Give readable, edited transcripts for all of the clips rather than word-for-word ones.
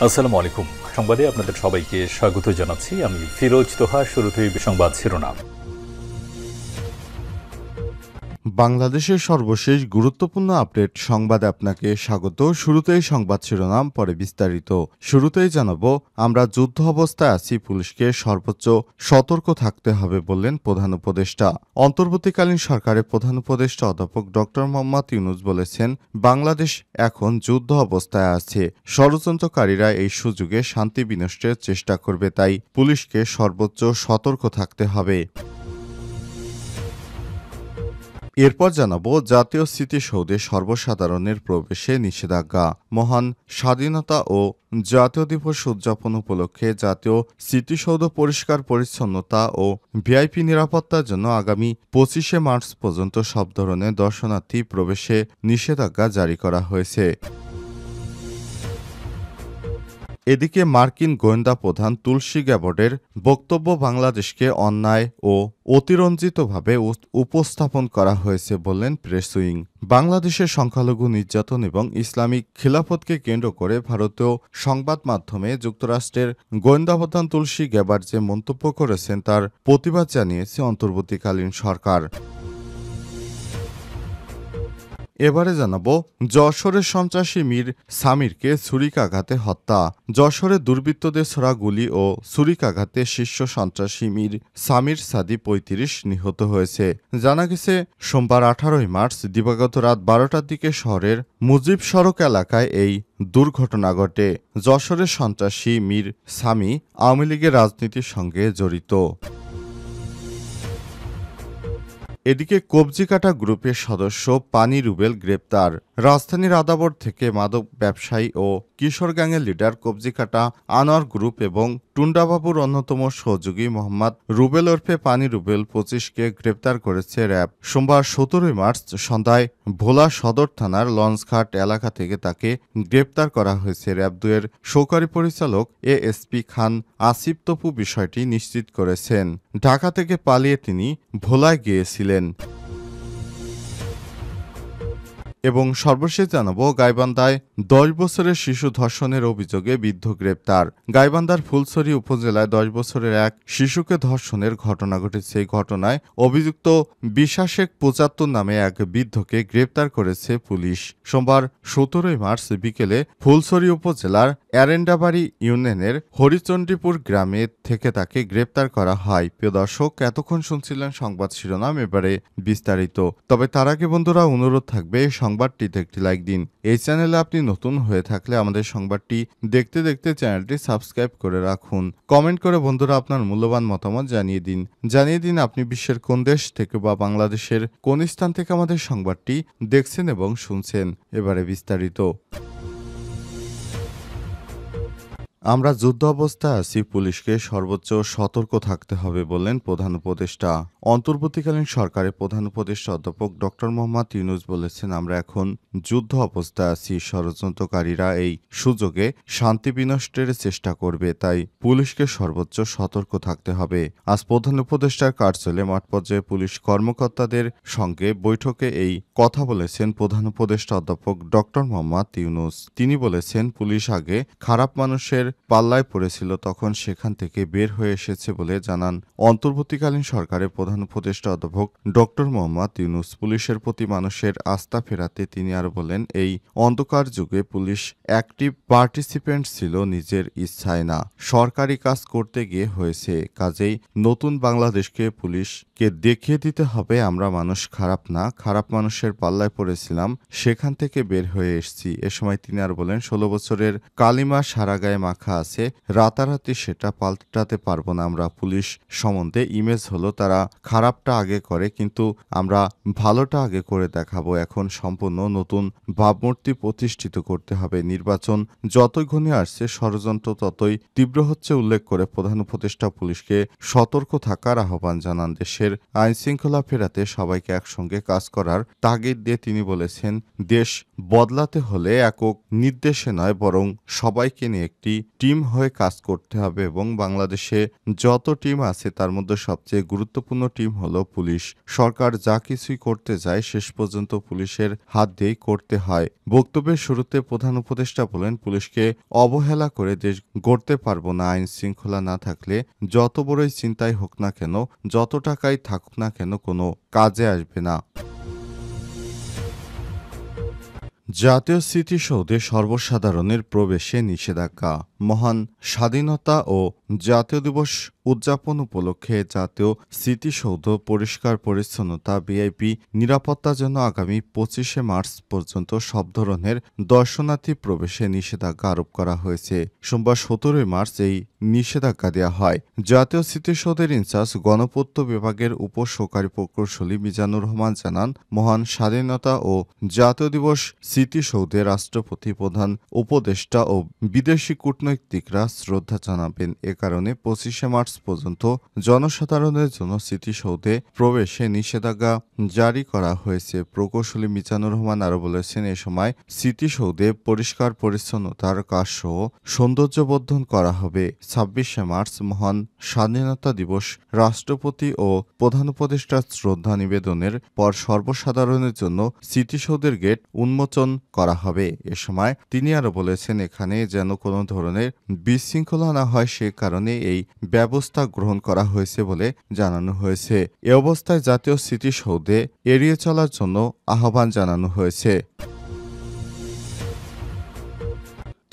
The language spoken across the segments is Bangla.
আসসালামু আলাইকুম। সংবাদে আপনাদের সবাইকে স্বাগত জানাচ্ছি। আমি ফিরোজ তোহা। শুরুতেই সংবাদ শিরোনাম। বাংলাদেশের সর্বশেষ গুরুত্বপূর্ণ আপডেট সংবাদে আপনাকে স্বাগত। শুরুতেই সংবাদ শিরোনাম, পরে বিস্তারিত। শুরুতেই জানাবো, আমরা যুদ্ধ অবস্থায় আছি, পুলিশকে সর্বোচ্চ সতর্ক থাকতে হবে বললেন প্রধান উপদেষ্টা। অন্তর্বর্তীকালীন সরকারের প্রধান উপদেষ্টা অধ্যাপক ডক্টর মোহাম্মদ ইউনূস বলেছেন, বাংলাদেশ এখন যুদ্ধ অবস্থায় আছে। ষড়যন্ত্রকারীরা এই সুযোগে শান্তি বিনষ্টের চেষ্টা করবে, তাই পুলিশকে সর্বোচ্চ সতর্ক থাকতে হবে। এরপর জানাবো, জাতীয় স্মৃতিসৌধে সর্বসাধারণের প্রবেশে নিষেধাজ্ঞা। মহান স্বাধীনতা ও জাতীয় দিবস উদযাপন উপলক্ষে জাতীয় স্মৃতিসৌধ পরিষ্কার পরিচ্ছন্নতা ও ভিআইপি নিরাপত্তার জন্য আগামী 25শে মার্চ পর্যন্ত সব ধরনের দর্শনার্থী প্রবেশে নিষেধাজ্ঞা জারি করা হয়েছে। এদিকে মার্কিন গোয়েন্দা প্রধান তুলসী গ্যাবর্ডের বক্তব্য বাংলাদেশকে অন্যায় ও অতিরঞ্জিতভাবে উপস্থাপন করা হয়েছে বললেন প্রেস উইং। বাংলাদেশের সংখ্যালঘু নির্যাতন এবং ইসলামিক খিলাফতকে কেন্দ্র করে ভারতীয় সংবাদ মাধ্যমে যুক্তরাষ্ট্রের গোয়েন্দা প্রধান তুলসী গ্যাবার্ড যে মন্তব্য করেছেন তার প্রতিবাদ জানিয়েছে অন্তর্বর্তীকালীন সরকার। এবারে জানাবো, যশোরের সন্ত্রাসী মীর সামিরকে ছুরিকাঘাতে হত্যা। যশোরে দুর্বৃত্তদের ছোড়া গুলি ও ছুরিকাঘাতে শীর্ষ সন্ত্রাসী মীর সামির সাদি ৩৫ নিহত হয়েছে। জানা গেছে, সোমবার ১৮ মার্চ দিবাগত রাত ১২টার দিকে শহরের মুজিব সড়ক এলাকায় এই দুর্ঘটনা ঘটে। যশোরের সন্ত্রাসী মীর সামি আওয়ামী লীগের রাজনীতির সঙ্গে জড়িত। এদিকে কবজিকাটা গ্রুপের সদস্য পানি রুবেল গ্রেপ্তার। রাজধানীর আদাবর থেকে মাদক ব্যবসায়ী ও কিশোর গ্যাংয়ের লিডার কবজিকাটা আনোয়ার গ্রুপ এবং টুন্ডাবাবুর অন্যতম সহযোগী মোহাম্মদ রুবেল ওরফে পানি রুবেল ২৫কে গ্রেপ্তার করেছে র্যাব। সোমবার ১৭ মার্চ সন্ধ্যায় ভোলা সদর থানার লঞ্চঘাট এলাকা থেকে তাকে গ্রেপ্তার করা হয়েছে। র্যাব ২-এর সহকারী পরিচালক এএসপি খান আসিফ তপু বিষয়টি নিশ্চিত করেছেন। ঢাকা থেকে পালিয়ে তিনি ভোলায় গিয়েছিলেন। এবং সর্বশেষ জানাবো, গাইবান্ধায় ১০ বছরের শিশু ধর্ষণের অভিযোগে বৃদ্ধ গ্রেপ্তার। গাইবান্ধার ফুলছড়ি উপজেলায় ১০ বছরের এক শিশুকে ধর্ষণের ঘটনা ঘটেছে। এই ঘটনায় অভিযুক্ত বিশা শেখ ৭৫ নামে এক বৃদ্ধকে গ্রেপ্তার করেছে পুলিশ। সোমবার ১৭ মার্চ বিকেলে ফুলছড়ি উপজেলার এরেন্ডাবাড়ি ইউনিয়নের হরিচণ্ডীপুর গ্রামে থেকে তাকে গ্রেপ্তার করা হয়। প্রিয় দর্শক, এতক্ষণ শুনছিলেন সংবাদ শিরোনাম, এবারে বিস্তারিত। তবে তার আগে বন্ধুরা, অনুরোধ থাকবে সংবাদটিতে একটি লাইক দিন। এই চ্যানেলে আপনি নতুন হয়ে থাকলে আমাদের সংবাদটি দেখতে দেখতে চ্যানেলটি সাবস্ক্রাইব করে রাখুন। কমেন্ট করে বন্ধুরা আপনার মূল্যবান মতামত জানিয়ে দিন আপনি বিশ্বের কোন দেশ থেকে বা বাংলাদেশের কোন স্থান থেকে আমাদের সংবাদটি দেখছেন এবং শুনছেন। এবারে বিস্তারিত। আমরা যুদ্ধ অবস্থায় আছি, পুলিশকে সর্বোচ্চ সতর্ক থাকতে হবে বললেন প্রধান উপদেষ্টা। অন্তর্বর্তীকালীন সরকারের প্রধান উপদেষ্টা অধ্যাপক ডক্টর মোহাম্মদ ইউনূস বলেছেন, আমরা এখন যুদ্ধ অবস্থায় আছি। ষড়যন্ত্রকারীরা এই সুযোগে শান্তি বিনষ্টের চেষ্টা করবে, তাই পুলিশকে সর্বোচ্চ সতর্ক থাকতে হবে। আজ প্রধান উপদেষ্টার কার্যালয়ে মাঠ পর্যায়ে পুলিশ কর্মকর্তাদের সঙ্গে বৈঠকে এই কথা বলেছেন প্রধান উপদেষ্টা অধ্যাপক ডক্টর মোহাম্মদ ইউনূস। তিনি বলেছেন, পুলিশ আগে খারাপ মানুষের পাল্লায় পড়েছিল, তখন সেখান থেকে বের হয়ে এসেছে বলে জানান অন্তর্বর্তীকালীন সরকারের প্রধান উপদেষ্টা অধ্যাপক ডক্টর মোহাম্মদ ইউনূস। পুলিশের প্রতি মানুষের আস্থা ফেরাতে তিনি আরো বলেন, এই অন্ধকার যুগে পুলিশ অ্যাক্টিভ পার্টিসিপেন্ট ছিল, নিজের ইচ্ছায় না, সরকারি কাজ করতে গিয়ে হয়েছে। কাজেই নতুন বাংলাদেশকে পুলিশকে দেখিয়ে দিতে হবে আমরা মানুষ খারাপ না, খারাপ মানুষের পাল্লায় পড়েছিলাম, সেখান থেকে বের হয়ে এসেছি। এ সময় তিনি আর বলেন, ১৬ বছরের কালিমা সারা গায়ে মাখা আছে, রাতারাতি সেটা পাল্টাতে পারবো না। আমরা পুলিশ সম্বন্ধে ইমেজ হলো তারা খারাপটা আগে করে, কিন্তু আমরা ভালোটা আগে করে দেখাবো। এখন সম্পূর্ণ নতুন ভাবমূর্তি প্রতিষ্ঠিত করতে হবে। নির্বাচন যতই ঘনিয়ে আসছে ষড়যন্ত্র ততই তীব্র হচ্ছে উল্লেখ করে প্রধান উপদেষ্টা পুলিশকে সতর্ক থাকার আহ্বান জানান। দেশের আইনশৃঙ্খলা ফেরাতে সবাইকে একসঙ্গে কাজ করার তাগিদ দিয়ে তিনি বলেছেন, দেশ বদলাতে হলে একক নির্দেশে নয় বরং সবাইকে নিয়ে একটি টিম হয়ে কাজ করতে হবে এবং বাংলাদেশে যত টিম আছে তার মধ্যে সবচেয়ে গুরুত্বপূর্ণ টিম হলো পুলিশ। সরকার যা কিছুই করতে যায় শেষ পর্যন্ত পুলিশের হাত দিয়েই করতে হয়। বক্তব্যের শুরুতে প্রধান উপদেষ্টা বলেন, পুলিশকে অবহেলা করে দেশ গড়তে পারবো না। আইন শৃঙ্খলা না থাকলে যত বড়ই চিন্তাই হোক না কেন, যত টাকাই থাকুক না কেন, কোনো কাজে আসবে না। জাতীয় স্মৃতিসৌধে সর্বসাধারণের প্রবেশে নিষেধাজ্ঞা। মহান স্বাধীনতা ও জাতীয় দিবস উদযাপন উপলক্ষে জাতীয় স্মৃতিসৌধ পরিষ্কার পরিচ্ছন্নতা, ভিআইপি নিরাপত্তার জন্য আগামী 25শে মার্চ পর্যন্ত সব ধরনের দর্শনার্থী প্রবেশে নিষেধাজ্ঞা আরোপ করা হয়েছে। সোমবার 17 মার্চ এই নিষেধাজ্ঞা দেওয়া হয়। জাতীয় স্মৃতিসৌধের ইনচার্জ গণপূর্ত বিভাগের উপসহকারী প্রকৌশলী মিজানুর রহমান জানান, মহান স্বাধীনতা ও জাতীয় দিবস স্মৃতিসৌধে রাষ্ট্রপতি, প্রধান উপদেষ্টা ও বিদেশি কূটনৈতিকরা শ্রদ্ধা জানাবেন। এ কারণে 25শে মার্চ পর্যন্ত জনসাধারণের জন্য স্মৃতিসৌধে প্রবেশে নিষেধাজ্ঞা জারি করা হয়েছে। প্রকৌশলী মিজানুর রহমান আরও বলেছেন, এ সময় স্মৃতিসৌধে পরিষ্কার পরিচ্ছন্নতার কাজসহ সৌন্দর্যবর্ধন করা হবে। 26শে মার্চ মহান স্বাধীনতা দিবস রাষ্ট্রপতি ও প্রধান উপদেষ্টার শ্রদ্ধা নিবেদনের পর সর্বসাধারণের জন্য স্মৃতিসৌধের গেট উন্মোচন করা হবে। এ সময় তিনি আরও বলেছেন, এখানে যেন কোনো ধরনের বিশৃঙ্খলা না হয় সে কারণে এই ব্যবস্থা গ্রহণ করা হয়েছে বলে জানানো হয়েছে। এ অবস্থায় জাতীয় স্মৃতিসৌধে এড়িয়ে চলার জন্য আহ্বান জানানো হয়েছে।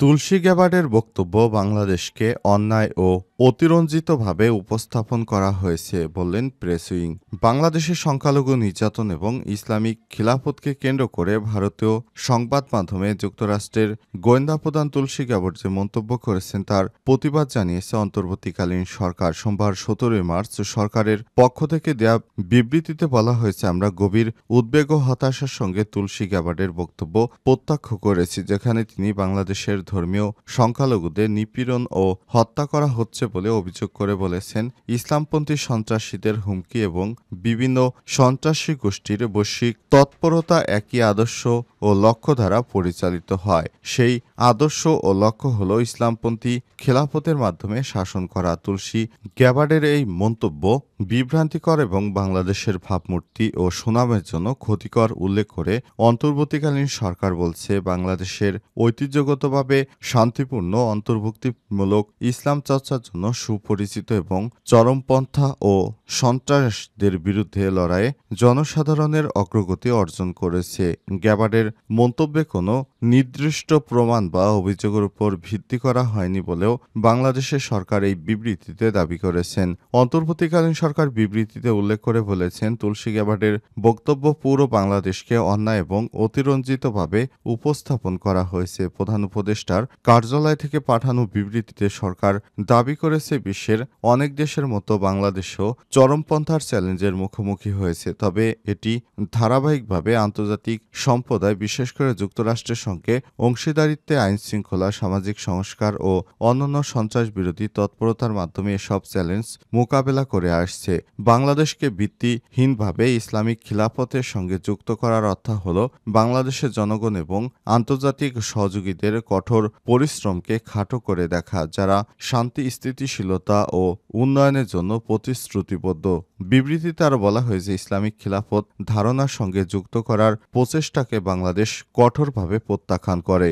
তুলসী গ্যাবার্ডের বক্তব্য বাংলাদেশকে অন্যায় ও অতিরঞ্জিতভাবে উপস্থাপন করা হয়েছে বললেন প্রেস উইং। বাংলাদেশের সংখ্যালঘু নির্যাতন এবং ইসলামিক খিলাফতকে কেন্দ্র করে ভারতীয় সংবাদ মাধ্যমে যুক্তরাষ্ট্রের গোয়েন্দা প্রধান তুলসী গ্যাবার্ড যে মন্তব্য করেছেন তার প্রতিবাদ জানিয়েছে অন্তর্বর্তীকালীন সরকার। সোমবার 17 মার্চ সরকারের পক্ষ থেকে দেয়া বিবৃতিতে বলা হয়েছে, আমরা গভীর উদ্বেগ ও হতাশার সঙ্গে তুলসী গ্যাবার্ডের বক্তব্য প্রত্যাখ্য করেছি, যেখানে তিনি বাংলাদেশের ধর্মীয় সংখ্যালঘুদের নিপীড়ন ও হত্যা করা হচ্ছে বলে অভিযোগ করে বলেছেন, ইসলামপন্থী সন্ত্রাসীদের হুমকি এবং বিভিন্ন সন্ত্রাসী গোষ্ঠীর বৈশ্বিক তৎপরতা একই আদর্শ ও লক্ষ্য দ্বারা পরিচালিত হয়। সেই আদর্শ ও লক্ষ্য হল ইসলামপন্থী খেলাফতের মাধ্যমে শাসন করা। তুলসী গ্যাবার্ডের এই মন্তব্য বিভ্রান্তিকর এবং বাংলাদেশের ভাবমূর্তি ও সুনামের জন্য ক্ষতিকর উল্লেখ করে অন্তর্বর্তীকালীন সরকার বলছে, বাংলাদেশের ঐতিহ্যগতভাবে শান্তিপূর্ণ, অন্তর্ভুক্তিমূলক ইসলাম চর্চার জন্য সুপরিচিত এবং চরমপন্থা ও সন্ত্রাসদের বিরুদ্ধে লড়াইয়ে জনসাধারণের অগ্রগতি অর্জন করেছে। গ্যাবার্ডের মন্তব্যে কোনো নির্দিষ্ট প্রমাণ বা অভিযোগের উপর ভিত্তি করা হয়নি বলেও বাংলাদেশের সরকার এই বিবৃতিতে দাবি করেছেন। অন্তর্বর্তীকালীন সরকার বিবৃতিতে উল্লেখ করে বলেছেন, তুলসী গ্যাবার্ডের বক্তব্য পুরো বাংলাদেশকে অন্যায় এবং অতিরঞ্জিতভাবে উপস্থাপন করা হয়েছে। প্রধান উপদেষ্টার কার্যালয় থেকে পাঠানো বিবৃতিতে সরকার দাবি করেছে, বিশ্বের অনেক দেশের মতো বাংলাদেশও চরমপন্থার চ্যালেঞ্জের মুখোমুখি হয়েছে, তবে এটি ধারাবাহিকভাবে আন্তর্জাতিক সম্প্রদায়, বিশেষ করে যুক্তরাষ্ট্রের সঙ্গে অংশীদারিত্বে আইন শৃঙ্খলা, সামাজিক সংস্কার ও অন্যান্য সন্ত্রাস বিরোধী তৎপরতার মাধ্যমে এসব চ্যালেঞ্জ মোকাবেলা করে আসছে। বাংলাদেশকে ভিত্তিহীনভাবে ইসলামিক খিলাফতের সঙ্গে যুক্ত করার অর্থ হল বাংলাদেশের জনগণ এবং আন্তর্জাতিক সহযোগীদের কঠোর পরিশ্রমকে খাটো করে দেখা, যারা শান্তি, স্থিতিশীলতা ও উন্নয়নের জন্য প্রতিশ্রুতিবদ্ধ। বিবৃতিতে আরও বলা হয়েছে, ইসলামিক খিলাফত ধারণার সঙ্গে যুক্ত করার প্রচেষ্টাকে বাংলাদেশ কঠোরভাবে প্রত্যাখ্যান করে।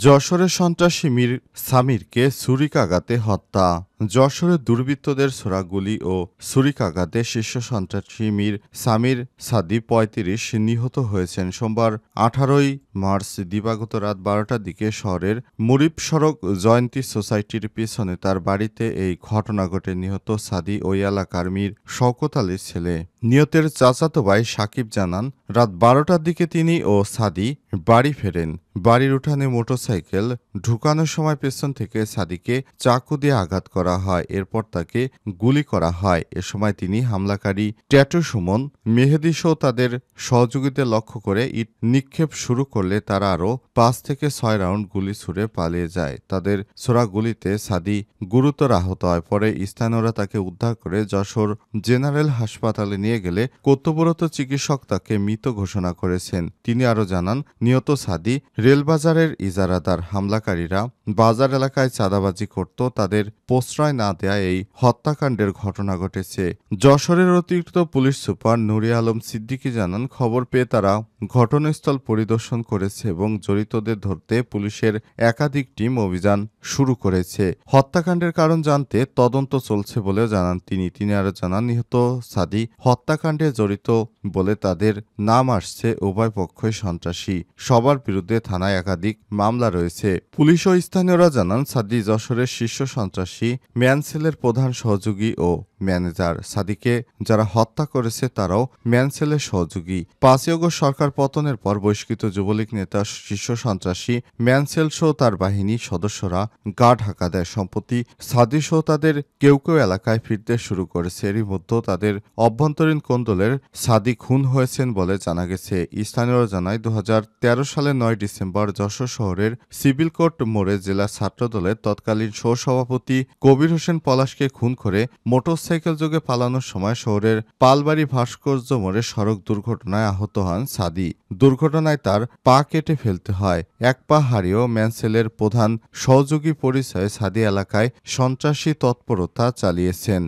যশোরে সন্ত্রাসী মীর সামিরকে ছুরিকাঘাতে হত্যা। যশোরে দুর্বৃত্তদের ছোড়া গুলি ও ছুরিকাঘাতে শীর্ষ সন্ত্রাসী মীর সামির সাদি ৩৫ নিহত হয়েছেন। সোমবার 18 মার্চ দিবাগত রাত 12টার দিকে শহরের মুরিব সড়ক জয়ন্তী সোসাইটির পিছনে তার বাড়িতে এই ঘটনা ঘটে। নিহত সাদি ওই এলাকার মীর শওকত আলীর ছেলে। নিহতের চাচাতো ভাই সাকিব জানান, রাত 12টার দিকে তিনি ও সাদি বাড়ি ফেরেন। বাড়ির উঠানে মোটরসাইকেল ঢুকানোর সময় পেছন থেকে সাদিকে চাকু দিয়ে আঘাত করা করা হয়, এরপর তাকে গুলি করা হয়। এ সময় তিনি হামলাকারী ট্যাটু সুমন, মেহেদী সহ তাদের সহযোগীদের লক্ষ্য করে ইট নিক্ষেপ শুরু করলে তারা আরও 5 থেকে 6 রাউন্ড গুলি ছুড়ে পালিয়ে যায়। তাদের ছোড়া গুলিতে সাদি গুরুতর আহত হয়। পরে স্থানীয়রা তাকে উদ্ধার করে যশোর জেনারেল হাসপাতালে নিয়ে গেলে কর্তব্যরত চিকিৎসক তাকে মৃত ঘোষণা করেছেন। তিনি আরও জানান, নিহত সাদি রেলবাজারের ইজারাদার। হামলাকারীরা বাজার এলাকায় চাঁদাবাজি করত, তাদের প্রশ্রয় না দেয় এই হত্যাকাণ্ডের ঘটনা ঘটেছে। যশোরের অতিরিক্ত পুলিশ সুপার নুরে আলম সিদ্দিকী জানান, খবর পেয়ে তারা ঘটনাস্থল পরিদর্শন করেছে এবং জড়িতদের ধরতে পুলিশের একাধিক টিম অভিযান শুরু করেছে। হত্যাকাণ্ডের কারণ জানতে তদন্ত চলছে বলেও জানান তিনি আরও জানান, নিহত সাদি হত্যাকাণ্ডে জড়িত বলে তাদের নাম আসছে। উভয় পক্ষই সন্ত্রাসী, সবার বিরুদ্ধে থানায় একাধিক মামলা রয়েছে। পুলিশ ও স্থানীয়রা জানান, সাদি যশোরের শীর্ষ সন্ত্রাসী ম্যানসেলের প্রধান সহযোগী ও ম্যানেজার। সাদিকে যারা হত্যা করেছে তারাও ম্যানসেলের সহযোগী। 5 আগস্ট সরকার পতনের পর বহিষ্কৃত যুবলীগ নেতা শীর্ষ সন্ত্রাসী ম্যানসেল সহ তার বাহিনীর সদস্যরা গা ঢাকা দেয়। সম্প্রতি সাদি সহ তাদের কেউ কেউ এলাকায় ফিরতে শুরু করেছে। এরই মধ্যে তাদের অভ্যন্তরীণ কোন্দলের সাদি খুন হয়েছেন বলে জানা গেছে। স্থানীয়রা জানায়, 2013 সালের 9 ডিসেম্বর যশোর শহরের সিভিল কোর্ট মোড়ে জেলা ছাত্রদলের তৎকালীন সহসভাপতি কবির হোসেন পলাশকে খুন করে মোটরসাইকেল যোগে পালানোর সময় শহরের পালবাড়ি ভাস্কর্য মোড়ে সড়ক দুর্ঘটনায় আহত হন সাদি। দুর্ঘটনায় তার পা কেটে ফেলতে হয়। এক পা হারিয়েও ম্যানসেলের প্রধান সহযোগী পরিচয়ে সাদি এলাকায় সন্ত্রাসী তৎপরতা চালিয়েছেন।